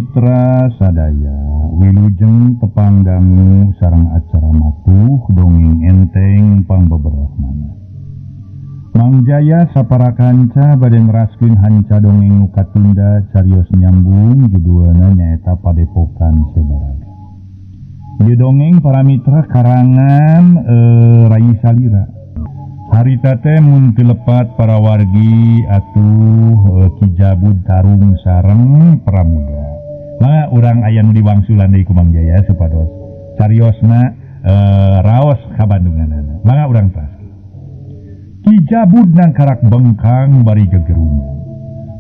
Mitra sadaya wilujeng tepangdangu sareng acara matuh dongeng enteng pangbeberasmana. Mangjaya sapara kanca bade ngraskeun hanca dongeng nu katunda carios nyambung judulna nyaeta Padepokan Sebaraga. Ieu dongeng para mitra karangan Rai Salira. Harita teh mun tilepat para wargi atuh Ki Jabud Tarung sareng Pramuda. Mangga urang aya nu diwangsulan deui ku Mang Jaya supados cariosna raos ka Bandunganana. Mangga urang tas. Ki Jabud nangkarak bengkang bari gegerungan.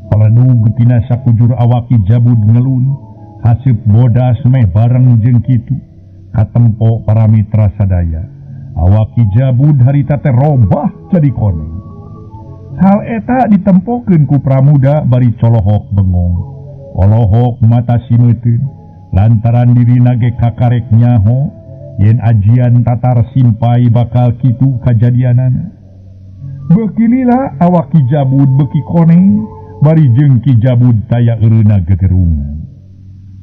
Paledug tina sakujur awak Ki Jabud ngelun, haseup bodas meh bareng jeung kitu katempo para mitra sadaya. Awak Ki Jabud harita teh robah jadi koneng. Hal eta ditempokeun ku Pramuda bari colohok bengong. Colohok mata simeuteun lantaran dirina ge kakarek nyaho yen ajian tatar simpai bakal kitu kajadianana. Beukilila awak Ki Jabud beuki koneng bari jeung Ki Jabud taya eureuna gegerungan.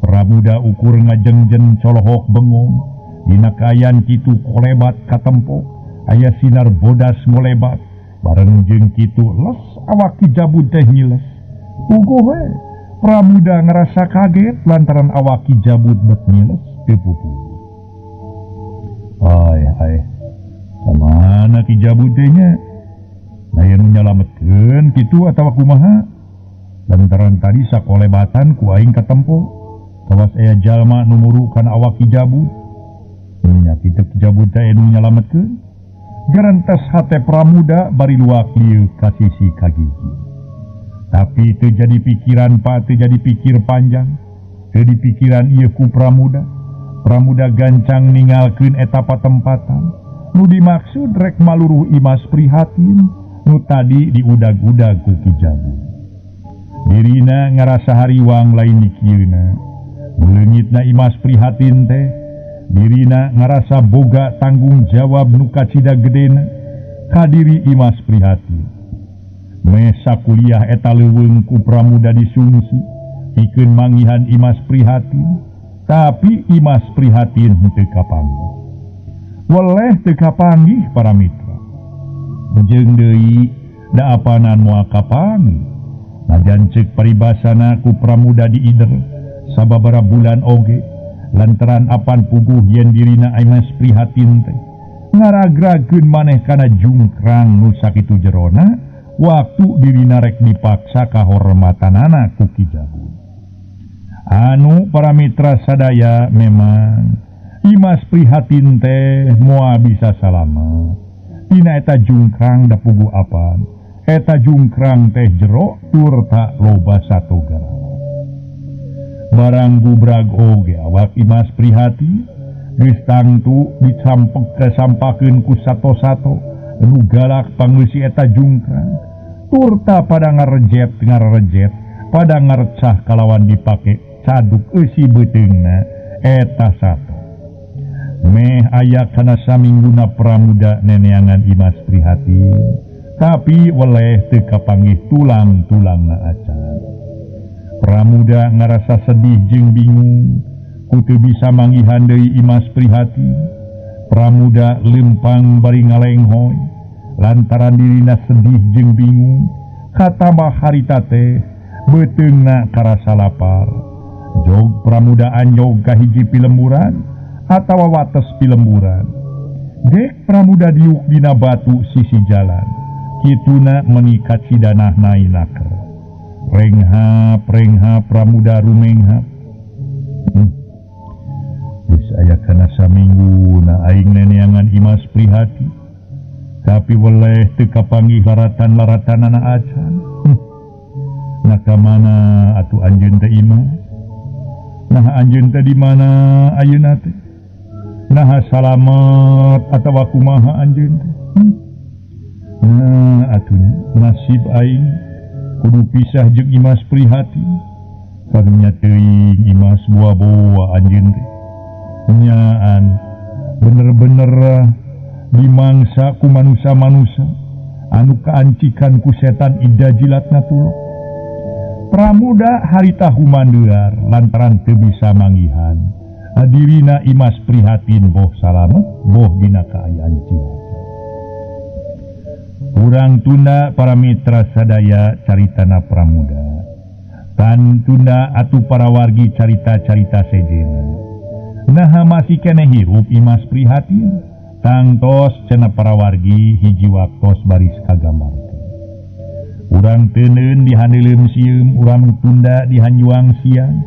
Pramuda ukur ngajengjen colohok bengong. Dina kayan kitu kolebat katempo aya sinar bodas ngolebat bareng jeung kitu les awak Ki Jabud teh ngiles. Puguh we Pramuda ngerasa kaget lantaran awak Ki Jabud bet ngiles teu puguh. Hai kamana Ki Jabud teh nya? Aya nu nyalametkeun kitu atawa kumaha? Lantaran tadi sakolebatan ku aing katempo kawas aya jalma nu murukan awak Ki Jabud. Nya kitu Ki Jabud teh anu nyalametkeun. Garantos hate Pramuda bari luak lieu ka sisi ka gigi. Tapi teu jadi pikiran teu jadi pikir panjang. Teu dipikiran ieu ku Pramuda. Pramuda gancang ninggalkeun eta patempatan. Nu dimaksud rek maluruh Imas prihatin nu tadi diudag-udag ku Ki Jabud. Dirina ngarasa hariwang lain dikieuna. Leungitna Imas prihatin teh dirina ngarasa boga tanggung jawab nu kacida gedena ka diri Imas prihatin. Mesa kuliah eta leuweung ku Pramuda disungsi pikeun manggihan Imas prihatin, tapi Imas prihatin teu kapanggih. Weleh teu kapanggih para mitra. Jeung deui da apanan moal kapanggih. Najan ceuk paribasana ku Pramuda diider sababaraha bulan oge. Lantaran apan puguh yen dirina Imas prihatin teh ngaragrageun maneh kana jungkrang nu sakitu jerona waktu dirina rek dipaksa kahormatanana ku Ki Jabud. Anu para mitra sadaya memang Imas prihatin teh moal bisa salama. Tina eta jungkrang da puguh apan? Eta jungkrang teh jero tur tak loba satogara. Barang bubrag oge awak Imas prihatin geus tangtu disampakeun ku sato-sato nu galak panggeusi eta jungkrang turta pada ngarejet pada ngarecah kalawan dipake caduk eusi beuteungna eta sato. Meh aya kana samingguna Pramuda neneangan Imas prihatin tapi weleh teu kapanggih tulang-tulangna acan. Pramuda ngarasa sedih jeung bingung kudu bisa manggihan deui Imas prihatin. Pramuda lempang bari ngalenghoy lantaran dirina sedih jeung bingung katambah harita teh beuteungna karasa lapar. Jog Pramuda anjog ka hiji pilemburan atawa wates pilemburan. Dek Pramuda diuk dina batu sisi jalan kituna meuni kacidanah nainaker. Renghap Pramuda rumenghap. Geus aya kana samingguna aing neneangan Imas prihatin. Tapi weleh teu kapanggih laratan-laratanana acan. Nah ka mana atuh anjeun teh Imas? Nah anjeun teh di mana ayeuna teh? Nah salamet atawa kumaha anjeun teh? Nah atuh nasib aing kudu pisah jeung Imas prihatin. Karunya teuing Imas boa-boa anjeun teh. Nyaan bener-bener dimangsa ku manusia-manusia anu kaancikan ku setan ida jilatna tulok. Pramuda harita humandear lantaran teu bisa manggihan dirina Imas prihatin boh salamet boh dina kaayaan cilaka. Urang tunda para mitra sadaya caritana Pramuda. Tan tunda atuh para wargi carita-carita sejena. Naha masih keneh hirup Imas prihatin. Tangtos cenah para wargi hiji waktos baris kagambarkeun. Urang teuneun dihaneuleum sieum, urang tunda dihanjuang siang.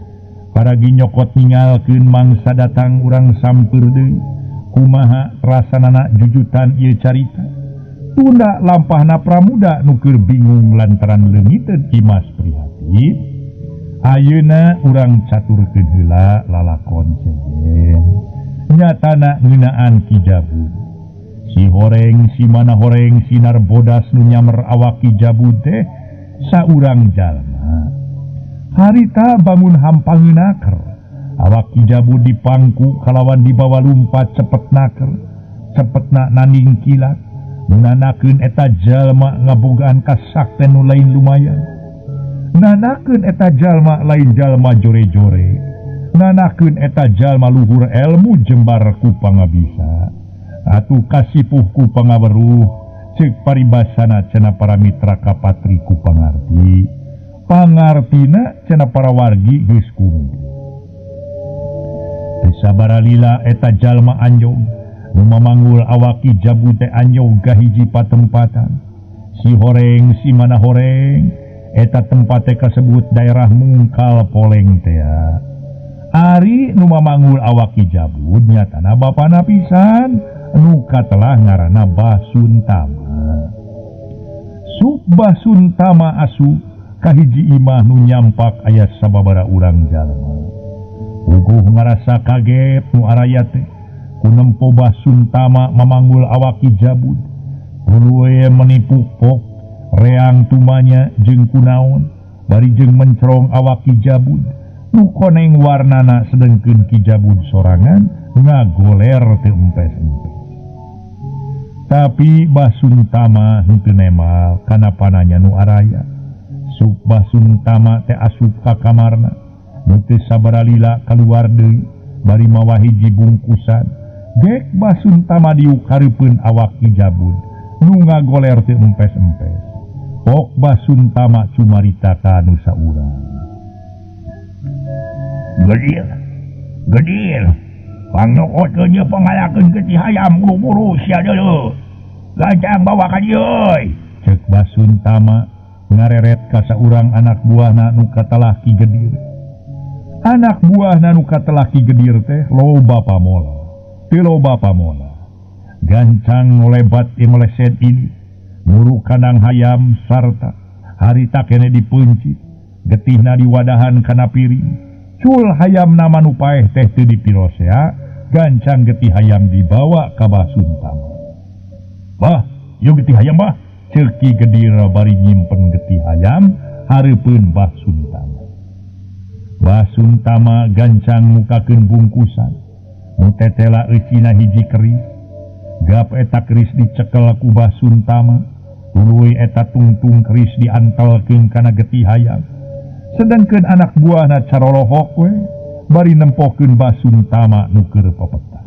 Paragi nyokot ningalkeun mangsa datang urang samper deui. Kumaha rasanana jujutan ieu carita? Tunda lampahna Pramuda nu keur bingung lantaran leungiteun Imas prihatin. Ayeuna urang caturkeun heula lalakon sejen. Nyatana ngeunaan Ki Jabud. Si horeng si mana horeng sinar bodas nu nyamer awak Ki Jabud teh saurang jalma. Harita bangun hampangeunaker. Awak Ki Jabud dipangku kalawan dibawa lumpat cepetnaker. Cepetna nanding kilat. Nanakeun eta jalma ngabogaan kasakten nu lain lumayan. Nanakeun eta jalma lain jalma jore-jore. Nanakeun eta jalma luhur ilmu jembar ku pangabisa. Atuh kasipuh ku pangaweruh ceuk paribasana cenah para mitra kapatri ku pangarti. Pangartina cenah para wargi geus kumdu. Teu sabaralila eta jalma anjog nu mamanggul awak Ki Jabud teh anjog ka hiji patempatan. Si horeng si mana horeng eta tempat teh kasebut daerah Mungkal Poleng teh. Ari nu mamanggul awak Ki Jabud nyatana bapana pisan nu katelah ngaranna Basuntama. Suk Basuntama asup ka hiji imah nu nyampak aya sababaraha urang jalma. Uguh ngarasa kaget nu araya teh ku nempo Basuntama mamanggul awak Ki Jabud. Uluwe menipu pok reang tumanya jeung kunaon bari jeung mencerong awak Ki Jabud. Nu koneng warnana sedengkeun Ki Jabud sorangan ngagoler teu empes-empes. Tapi Basuntama henteu nemal kana pananya nu araya. Suk Basuntama teh asup ka kamarna. Nu teu sabaralila kaluar deui bari mawa hiji bungkusan. Dek Basuntama diukareupeun awak Ki Jabud nu ngagoler teu empes-empes. Pok Basuntama cumarita ka anu saurang. Gedir, pangnokotkeun ieu pangalakeun ke ti hayam buru-buru sia deuleu. Gancang bawa ka dieu euy. Ceuk Basuntama ngareret ka saurang anak buahna nu katelah Ki Gedir. Anak buahna nu katelah Ki Gedir teh loba pamola. Teu loba pamola. Gancang ngolebat meleset ini. Muru kandang hayam sarta harita kene dipencit. Getihna diwadahan kana piring. Cul hayam nama nu paeh teh teu dipirosea. Gancang getih hayam dibawa ka Basuntama. Bah, yuk getih hayam bah. Ceuk Ki Gedir bari nyimpen getih hayam hareupeun Basuntama. Basuntama gancang mukakeun bungkusan. Nu tetela eusina hiji keris. Gap eta keris dicekel ku Basuntama. Tuluy eta tungtung keris diantelkeun kana getih hayam. Sedengkeun anak buahna carolohok we bari nempokeun Basuntama nu keur pepetah.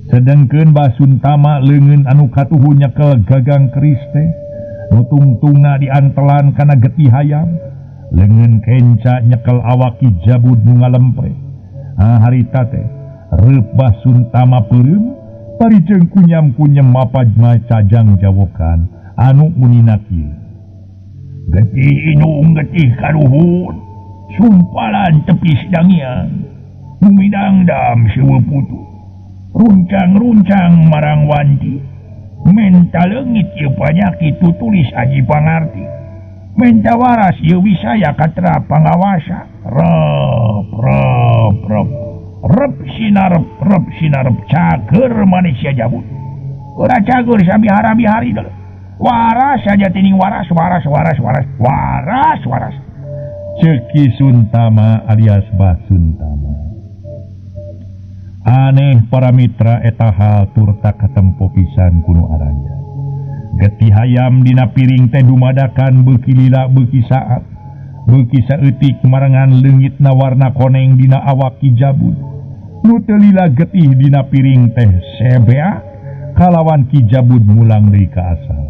Sedengkeun Basuntama leungeun anu katuhu nyekel gagang keris teh nu tungtungna diantelan kana getih hayam. Leungeun kenca nyekel awak Ki Jabud nu ngalempreh. Harita teh reup Basuntama peureum bari jeung kunyam-kunyem mapaj macajang jawokan anu munina kieu. Getih inung getih kaluhur sumpalan tepi sidangian numidangdam sieu putu runcang-runcang marang wanti menta leungit ieu panyakit tutulis aji pangarti menta waras ieu wisaya katra pangawasa rep sinarep cager manusia Jabud ora cager sabihara-bihari deuleu. Waras saja tining waras. Ceuk Ki Suntama alias Basuntama. Aneh para mitra eta hal tur tak katempo pisan kuno araya. Getih hayam dina piring teh dumadakan beuki lila beuki saat beuki saeutik marangan leungit na warna koneng dina awak Ki Jabud. Nu teu lila getih dina piring teh sebea kalawan Ki Jabud mulang deui ka asal.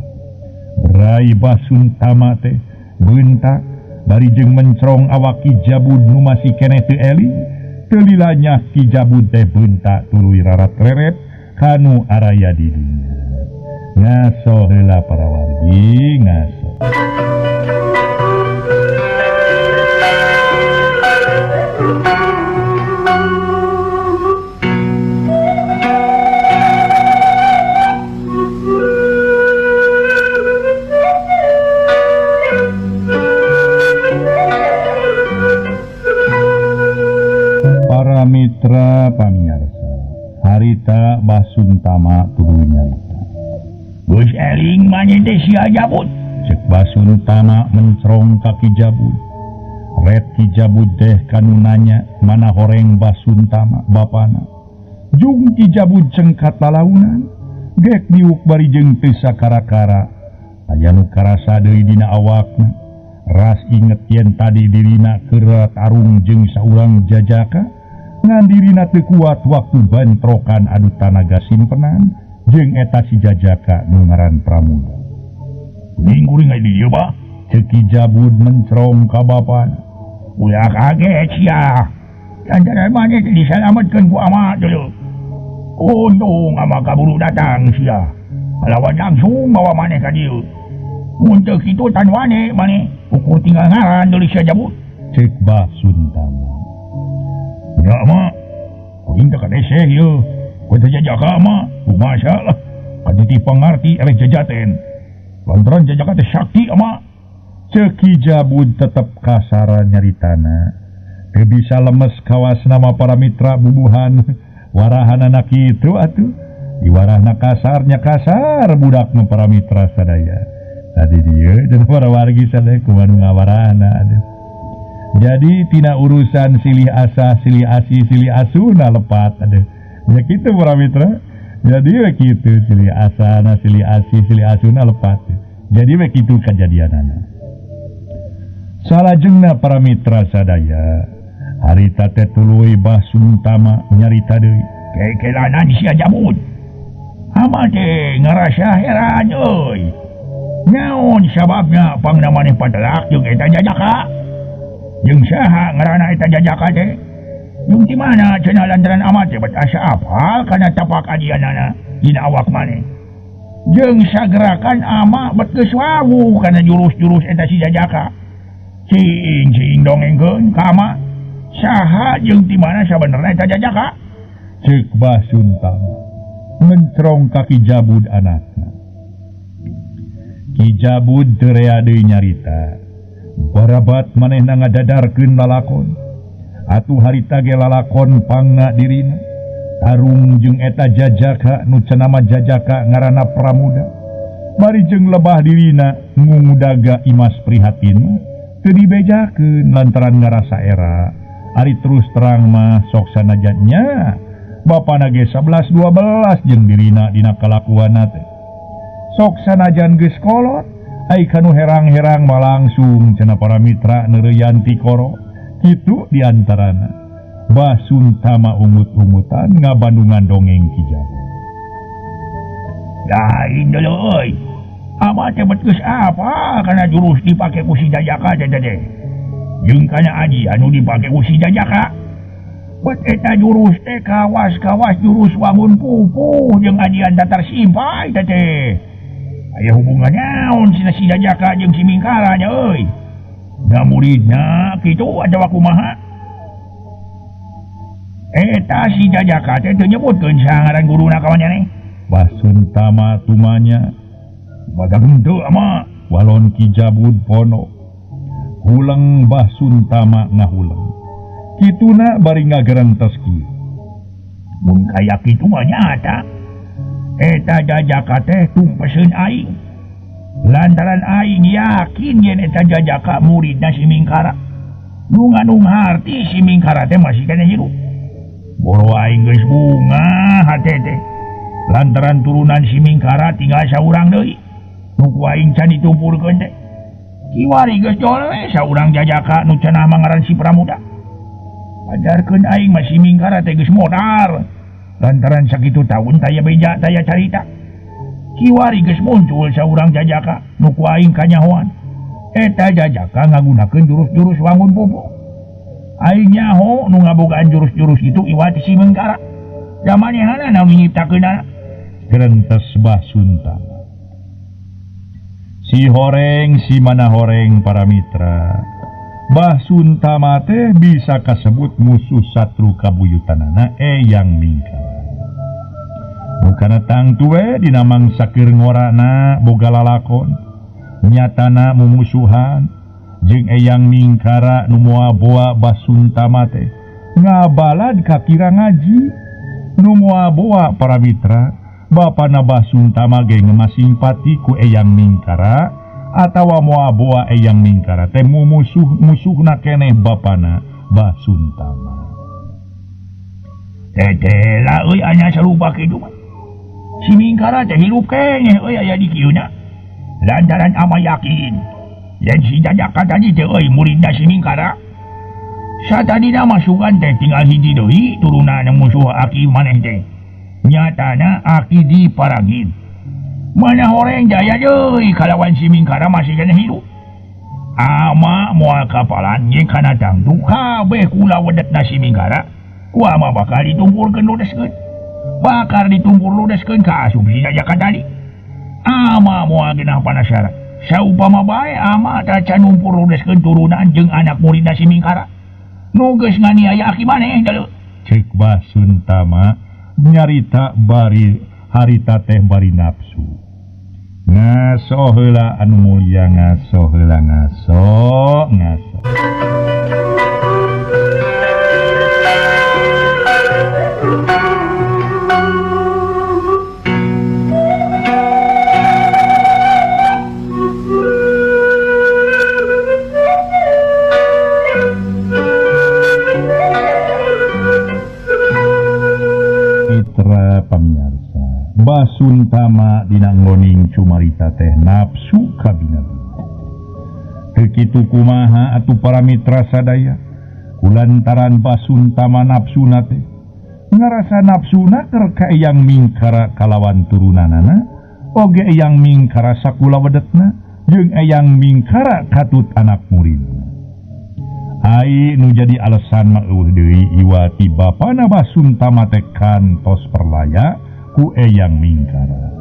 Berai Basuntama teh beuntak bari jeung mencrong awak Ki Jabud nu masih keneh teu eling. Teu lilanya Ki Jabud teh beuntak tuluy rarat-reret kanu araya di dinya. Ngaso heula para wargi ngaso. Para mitra pamirsa, harita Basuntama tuluy nyarita. Geus eling manye teh sia Jabud, cek Basuntama mencrong ka Ki Jabud. Ret Ki Jabud teh kanu nanya mana horeng Basuntama bapana. Jung Ki Jabud cengkat lalaunan, gek diuk bari jeung teu sakara-kara. Aya nu karasa deui dina awakna. Ras inget yen tadi dirina keur tarung jeung saurang jajaka. Ngan dirina teu kuat waktu bantrokan adu tanaga simpenan. Jeung eta si jajaka nu ngaran Pramuda. Kuring-kuring aya di dieu bah, ceuk Ki Jabud mencrong ka bapana. Ulah kaget sia. Jantaran mane disalametkeun ku ama dulu. Untung ama kaburu datang sia. Lawan langsung bawa maneh ka dieu. Mun teu kitu tan wane maneh ukur tinggal ngaran deui sia Jabud. Ceuk Basuntama. Ya ama, kuring teh kadese ieu. Ku teh jajaka ama. Masalah, kaditi pangarti eleh jajaten. Lantaran jajaka teh sakti ama. Ceuk Ki Jabud tetep kasar nyaritana. Teu bisa lemes kawas nama para mitra bubuhan. Warahanana kitu atuh. Diwarahna kasarnya kasar budak nu para mitra sadaya. Tadi dieu dan para wargi sadaya kumaha nu ngawarahna aduh. Jadi tina urusan silih asa, silih asi, silih asuna lepat aduh. Ya kitu para mitra. Jadi begitu silih asana, silih asi, silih asuna lepat. Jadi begitu kejadianana. Salajengna para mitra sadaya, harita teh tuluy Basuntama nyarita deui. Kekelanan sia Jabud. Ama teh ngarasa heran euy. Naon sababna pangna maneh patelak jeung eta jajaka? Jeung saha ngaranna eta jajaka teh? Yung di mana cenah lantaran amat teh asa apal kana tapak adianana dina awak maneh. Jeung sagerakan ama bet geus wawu kana jurus-jurus eta si jajaka. Cing dongengkeun ka ama. Saha jeung di mana sabenerna eta jajaka? Ceuk Basuntama mencrong ka Ki Jabud anakna. Ki Jabud teu rea deui nyarita. Barabat manehna ngadadarkeun lalakon. Atuh harita ge lalakon pangna dirina. Tarung jeung eta jajaka nu cenama jajaka ngaranna Pramuda. Bari jeung lebah dirina ngudaga Imas prihatin teu dibejakeun lantaran ngarasa era. Ari terus terang mah sok sanajannya bapana ge 11 12 jeung dirina dina kalakuanna teh. Sok sanajan geus kolot ai kanu herang-herang malangsung cenah para mitra neureyan ti koro. Itu diantarana Basuntama umut-umutan ngabandungan dongeng Ki Jabud. Lain dulu euy. Ama teh bet geus apa kana jurus dipake ku si jajaka teh teh. Jeung kana aji anu dipake ku si jajaka. Bet eta jurus teh kawas-kawas jurus wangun pupuh jeung ajian datar simpai teh teh. Aya hubungan naon si jajaka jeung si Mingkara nya euy? Da muridna kitu ada kumaha. Eta si jajaka teh teu nyebutkeun saha ngaran guruna ka maneh. Basuntama tumanya. Badag henteu ama walon Ki Jabud pono. Hulang Basuntama ngahuleng. Kituna bari ngagerentos kieu. Mun kaya kitu mah nyata. Eta jajaka teh tumpeseun aing. Lantaran aing yakin yen eta jajaka muridna si Mingkara. Nu ngandung harti si Mingkara teh masih keneh hirup. Boro aing geus bunga hate teh. Lantaran turunan si Mingkara tinggal saurang deui. nu ku aing can ditumpulkeun teh. Kiwari geus jol we saurang jajaka nu cenah mangaran si Pramuda. Ajarkeun aing masih mingkara teh geus modal. Lantaran sakitu tahun taya beja taya carita. Kiwari geus muncul saurang jajaka nu ku aing kanyahoan. Eta jajaka ngagunakeun jurus-jurus wangun pupuk. Aing nyaho nu ngabogaan jurus-jurus itu iwati si Mengkara. Da manehana na nyiptakeunana. Gerentes Basuntama. Si horeng si mana horeng para mitra. Basuntama teh bisa kasebut musuh satru kabuyutanana Eyang Mingkara. Mukana tangtu we dina mangsa keur ngorana boga lalakon. Nyatana mumusuhan jeung Eyang Mingkara nu moal boa Basuntama teh ngabalad ka kira ngaji nu moal boa para mitra bapana Basuntama ge ngasimpati ku Eyang Mingkara atawa moal boa Eyang Mingkara teh musuhna keneh bapana Basuntama. Tetela euy anya sarupa kitu mah. Si Mingkara teh hirup keneh euy aya di kieuna. Lantaran ama yakin yang si jajaka tadi teh euy muridna si Mingkara. Satadina masukan teh tinggal hiji deui turunan musuh aki maneh teh. Nyatana aki diparagin. Mana horeng jaya deui kalawan si Mingkara masih kena hidup. Ama moal kapalan jeung kana tangtu kabeh kula wedetna si Mingkara. Ku ama bakal ditumpulkeun ludeskeun. Bakal ditumpul ludeskeun ka asup si jajaka tadi. Ama moal genah panasaran. Saupama bae ama taca numpur ludeskeun turunan jeung anak muridna si Mingkara. Nu geus nganiaya aki maneh dalu. Cek Basuntama nyarita bari harita teh bari nafsu. Ngaso heula anu mulia ngaso heula ngaso. Pamirsa, Basuntama dina ngoning cumarita teh nafsu kabina-bina. Teu kitu kumaha atuh para mitra sadaya, kulantaran Basuntama nafsuna teh ngarasa nafsuna keur ka Eyang Mingkara kalawan turunanana, oge Eyang Mingkara sakula wedetna jeung Eyang Mingkara katut anak muridna. Ai nu jadi alasan mah eueuh deui iwati bapana Basuntama teh kantos perlaya ku Eyang Mingkara.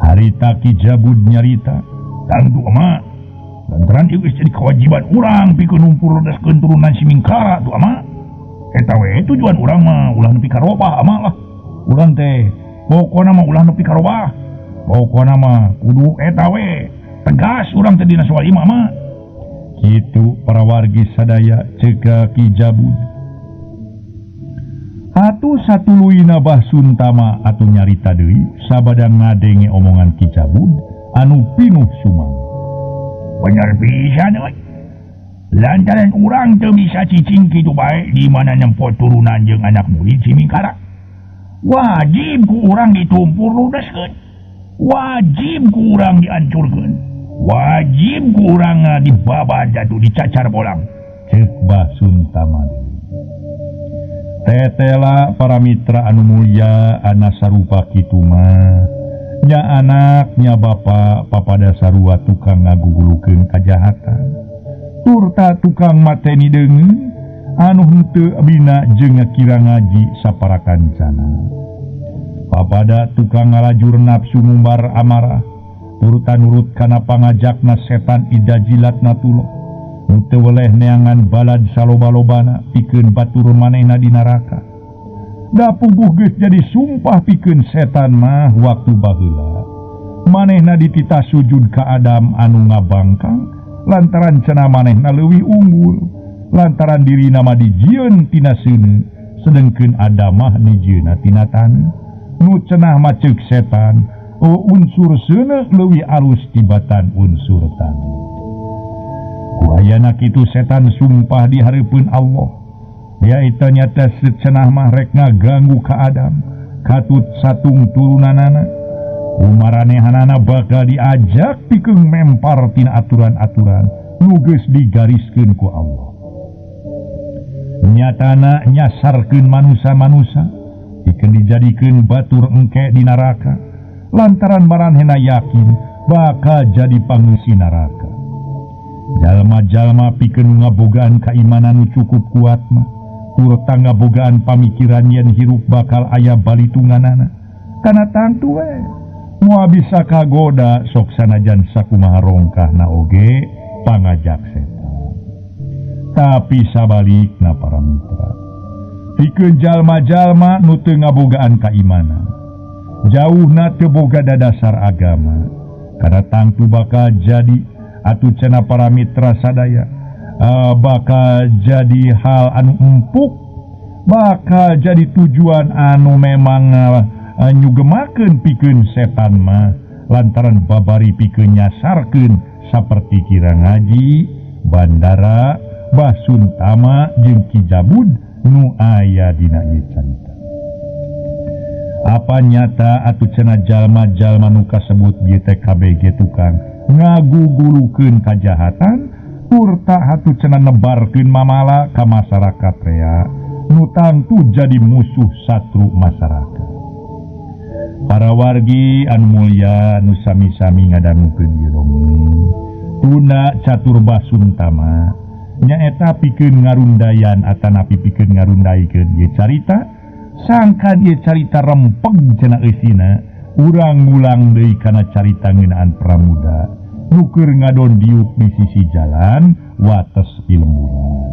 Harita Ki Jabud nyarita, "Tangtu ama, lantaran ieu geus jadi kewajiban urang pikeun numpur ludeskeun turunan si Mingkara tu ama. Eta we tujuan urang mah ulah nepi ka robah ama lah. Urang teh pokona mah ulah nepi ka robah. Pokona mah kudu eta we, tegas urang teh dina soal imam mah." Kitu para wargi sadaya ceka Ki Jabud. Atuh satuluina Basuntama atuh nyarita deui sabada ngadenge omongan Ki Jabud anu pinuh sumang. Bener pisan euy. Lantaran urang teu bisa cicing kitu bae di mana nyempot turunan jeung anak murid si Mingkara. Wajib ku urang ditumpur ludeskeun. Wajib ku urang diancurkeun. Wajib kurang dibabad jatuh dicacar bolang. Cek Basuntama. Tetela para mitra anu mulia ana sarupa kitu mah. Nya anak nya bapa papada sarua tukang ngagugulukeun kajahatan. Turta tukang mateni deungeun anu henteu bina jeung ngakira ngaji saparakancana. Papada tukang ngalajur nafsu ngumbar amarah. Urutan urut kana pangajakna setan ida jilatna tulo nu teu weleh neangan balad saloba-lobana pikeun batur manehna di neraka. Da puguh geus jadi sumpah pikeun setan mah waktu baheula manehna dititah sujud ka Adam anu ngabangkang lantaran cenah manehna leuwih unggul lantaran dirina mah dijieun tina seuneu sedengkeun Adam mah dijieunna tina tanu nu cenah mah ceuk setan unsur seuneu leuwih alus tibatan unsur tanu. Kuayana kitu setan sumpah di hareupeun Allah. Dia eta nyata secenah mah rek ngaganggu ka Adam, katut satung turunanana. Umaranehanana bakal diajak pikeun mempar tina aturan-aturan nu geus digariskeun ku Allah. Nyatana nyasarkeun manusia-manusia pikeun dijadikeun batur engke di neraka lantaran maranehna yakin bakal jadi pangeusi neraka. Jalma-jalma pikeun ngabogaan kaimanan nu cukup kuat mah turta ngabogaan pamikiran yen hirup bakal aya balitunganana kana tangtu we moal bisa kagoda sok sanajan sakumaha rongkahna oge pangajak setan. Tapi sabalikna para mitra, pikeun jalma-jalma nu teu ngabogaan kaimanan, jauhna teu boga dadasar agama, kana tangtu bakal jadi atuh cenah para mitra sadaya, bakal jadi hal anu empuk, bakal jadi tujuan anu memang nyugemakeun pikeun setan mah lantaran babari pikeun nyasarkeun saperti kira ngaji, bandara, basuntama jeung kijabud nu aya dina ieu carita. Apa nyata atuh cenah jalma-jalma nu kasebut ieu teh KBG tukang ngagugulukeun kajahatan turta atuh cenah nebarkeun mamala ka masyarakat rea nu tangtu jadi musuh satru masyarakat. Para wargi anu mulya nu sami-sami ngadangukeun ieu dongeng tuna catur basuntama nyaeta pikeun ngarundayan atanapi pikeun ngarundaikeun ieu carita sangkan ieu carita rempeng cenah eusina urang ngulang deui kana carita ngeunaan pramuda nu keur ngadon diuk di sisi jalan wates pilemburan.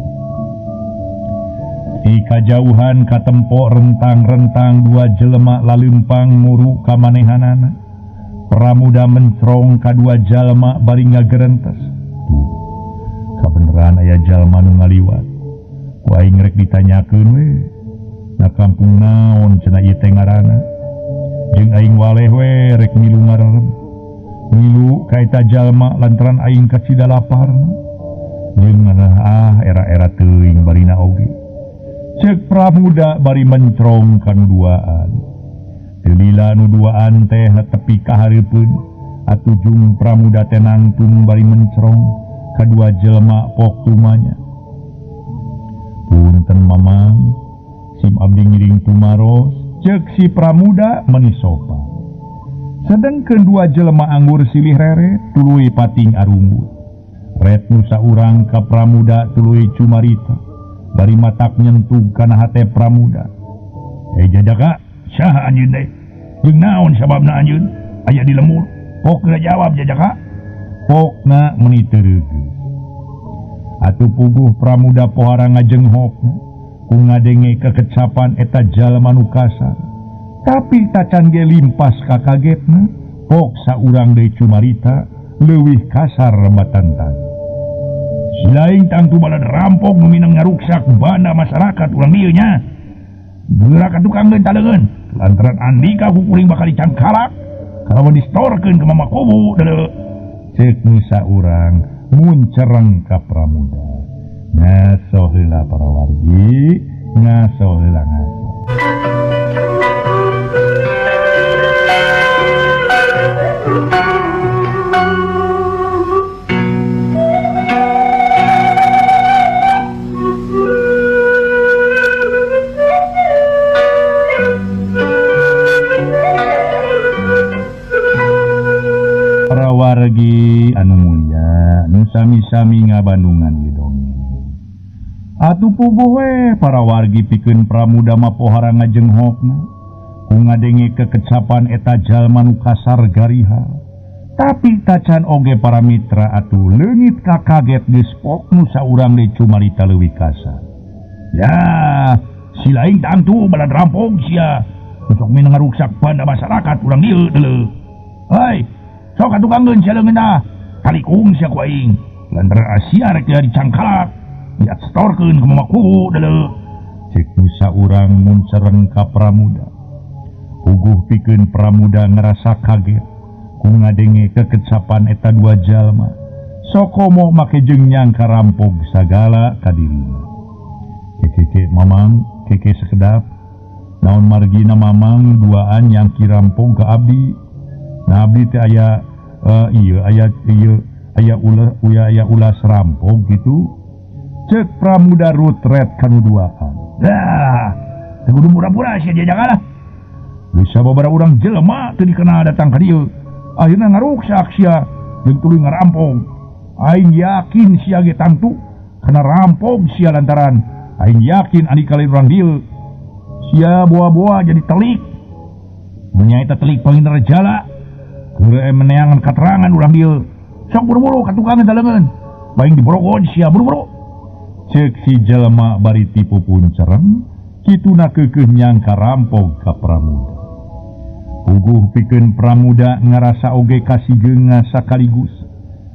Di kajauhan katempo rentang-rentang dua jelema lalempang muru ka manehanana. Pramuda mencrong kadua jalma bari ngagerentes. Tuh, kabeneran aya jalma nu ngaliwat. Ku aing rek ditanyakeun we, na kampung naon cenah ieu teh ngaranna. Jeung aing waleh we rek milu ngarerem. Milu ka eta jalma lantaran aing kacida laparna. Jeung era-era teuing barina oge. Cek pramuda bari mencrong kanu duaan. Delila nu duaan teh tepi ka hareupeun atuh jung pramuda teh nangtung bari mencrong kadua jelema pok tumanya. Punten mamang, sim abdi ngiring tumaros, cek si pramuda meuni sopan. Sedengkeun dua jelema anggur silih rere tuluy pating arunggut. Ret nu saurang ka pramuda tuluy cumarita. Bari matak nyentuh kana hate pramuda. Jajaka, saha anjeun teh? Jeung naon sababna anjeun aya di lemur? Pokna jawab jajaka. Pokna meuni teu reugeus. Atuh puguh pramuda pohara ngajenghokna ku ngadenge kekecapan eta jalma nu kasar. Tapi tacan ge limpas ka kagetna, pok saurang deui cumarita leuwih kasar rembatantang. Silaing tangtu balad rampok nu minang ngaruksak banda masyarakat urang dieu nya. Geura ka tukang geun taleungeun lantaran andika kukuring bakal dicangkalak kalawan distorkeun ke mama kubu deuleu. Ceuk nu saurang mun cereng ka pramuda. Ngaso heula para wargi, ngaso heula ngaso. Wargi anu mulya nu sami-sami ngabandungan di dongeng. Atuh puguh we para wargi pikeun pramuda mah pohara ngajenghokna ku ngadenge kekecapan eta jalma nu kasar gariha. Tapi tacan oge para mitra atuh leungit ka kaget geus pok nu saurang deui cumarita leuwih kasar. Ya, si laing tangtu balad rampok sia sok minang ngaruksak banda masyarakat urang dieu deuleu. Hei, sok atukangeun sia leungeunna, kalikung sia ku aing. Lantaran Asia rek dicangkalak, diatstorkeun ka mama kubu deuleu. Cek nu saurang mun cereng ka pramuda. Puguh pikeun pramuda ngerasa kaget ku ngadenge kekecapan eta dua jalma. Sokomo make jeung nyangka rampog sagala ka dirina. Keke mamang, keke sekedap. Naon margina mamang duaan yang kirampong ka abdi. nabi teh aya aya ulas rampong gitu cek pramuda rutret kanu duaan kudu murah-murah sih dia jangan lah bisa beberapa orang jelema teu dikenal datang ka dieu akhirna ngaruksak sia jeung tuluy ngarampong aing yakin sia ge tangtu kana rampong sia lantaran aing yakin adi kali urang dieu sia boa-boa jadi telik menyaita telik pangindra jala keur meneangan katerangan urang dieu sok buru-buru ka tukang daleungeun baing diborogon sia buru-buru cek si jelema bari tipu puncereng kituna keukeuh nyangka rampong ka pramuda puguh pikeun pramuda ngarasa oge kasigeunga sakaligus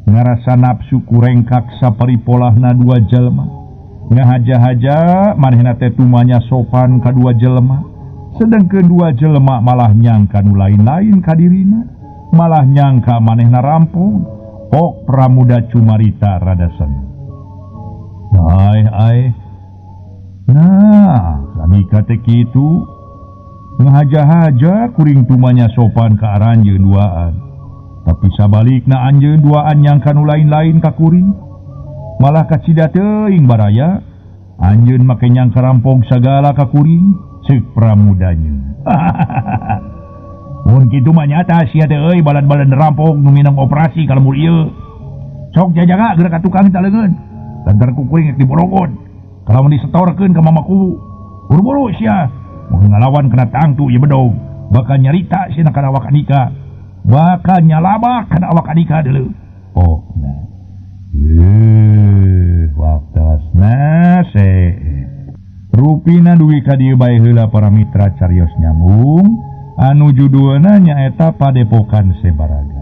ngarasa nafsu kurengkak saparipolahna dua jelema ngahaja-haja manehna teh tumanya sopan ka dua jelema sedengkeun dua jelema malah nyangka nu lain-lain ka dirina malah nyangka manehna rampong pok pramuda cumarita rada seneng nah sanika teh kitu ngahaja-haja kuring tumanya sopan ka aranjeun duaan tapi sabalikna anjeun duaan nyangka nu lain-lain ka kuring malah kacida teuing baraya anjeun make nyangka rampong sagala ka kuring ceuk pramudanya mun kitu mah nyata sia teh euy balad-balad rampong nu minang operasi ka lembur ieu sok jajaga geura ka tukang taleungeun lantaran ku kuring rek diborogon kalamun disetorkeun ka mamaku buru-buru sia mau ngalawan kena tangtu ieu bedog bakal nyarita sia kana awak adika bakal nyalabak kana awak adika deuleu pokna waktasna se rupina duwi ka dieu bae heula para mitra carios nyambung anu judulna nyaeta Padepokan Sebaraga